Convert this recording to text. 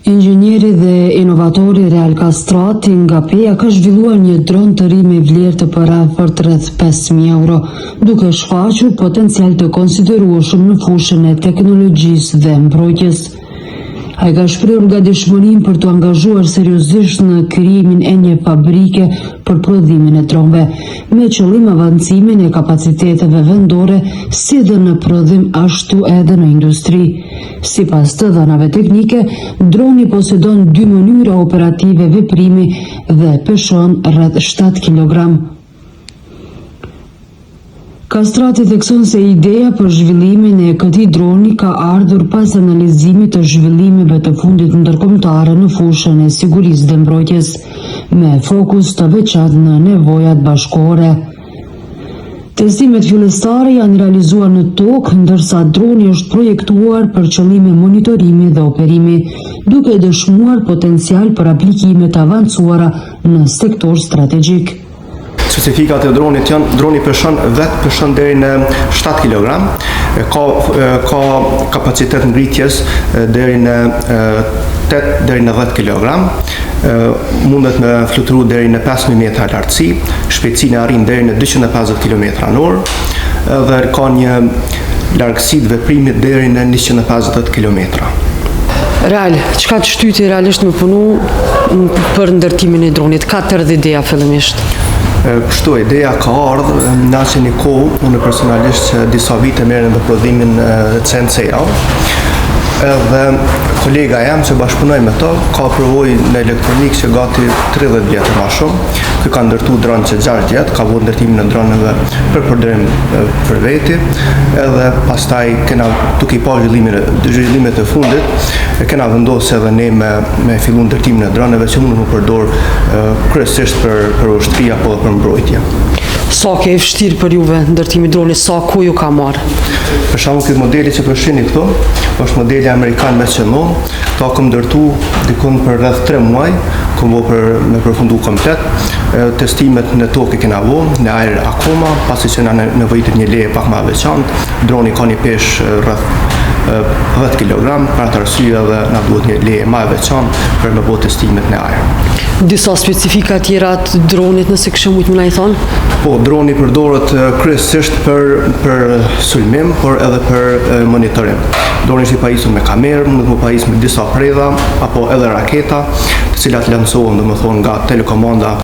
Inxhinieri dhe inovatori Real Kastrati nga Peja ka zhvilluar një dron të ri me vlerë të përafërt rreth 5.000 euro, duke shfaqur potencial të konsiderueshëm në fushën e teknologjisë dhe mbrojtjes. Ai ka shprehur gatishmërinë për të angazhuar seriozisht në krijimin e një fabrike për prodhimin e dronëve, me qëllim avancimin e kapaciteteve vendore si dhe në prodhim ashtu edhe në industri. Sipas të dhënave teknike, droni posedon 2 mënyra operative veprimi dhe peshon rreth 7 kg. Kastrati thekson se ideja për zhvillimin e këtij droni ka ardhur pas analizimit të zhvillimeve të fundit ndërkombëtare në fushën e sigurisë dhe mbrojtjes, me fokus të veçantë në nevojat bashkëkohore. Testimet fillestare janë realizuar në tokë, ndërsa droni është projektuar për qëllime monitorimi dhe operimi, duke dëshmuar potencial për aplikime të avancuara në sektor strategjik. Specifikat e dronit janë, droni peshon deri në 7 kg, ka kapacitet ngritjes deri në 8 deri në 10 kg, mundet me fluturu deri në 5.000 metra lartësi, shpejtësinë arrin deri në 250 km/h dhe ka një largësi të veprimit deri në 150 km. Real, çka të shtyti realisht me punu për ndërtimin e dronit? Ka të erdhë ideja fillimisht? Kështu ideja ka ardhur në asnjë një kohë, unë personalisht disa vite merrem me prodhimin CNC-ja. Edhe kolega jam që bashkëpunoj me to, ka provojë në elektronikë që gati 30 vjetë më shumë. Ky ka ndërtu dronë që 6 vjetë, ka vënë ndërtimin e dronëve për përdorim për veti, edhe pastaj kena duke i pa zhvillimet e fundit, kena vendosur edhe ne me fillu ndërtimin e dronëve që mund të përdor kryesisht për ushtri apo për mbrojtje. Sa ke vështirë për juve ndërtimi dronit, sa ku ju ka marrë? Për shembull, ky modeli që po shihni këtu, është modeli amerikan me qenon, ta kam ndërtu dikon për rreth 3 muaj, kam vënë me përfundu komplet. Testimet në tokë kena vënë, në ajër akoma, pasi që na nevojitet një leje pak më e veçantë. Droni ka një peshë rreth 10 kg, për atë arsye edhe na duhet një leje më e veçantë për me bëu testimet në ajër. Disa specifika tjera të dronit, nëse kështu mund të më thonë? Po, droni përdoret kryesisht për sulmim, por edhe për monitorim. Droni është i pajisur me kamerë, mund të pajisur me disa predha apo edhe raketa, të cilat lancohen domethënë nga telekomanda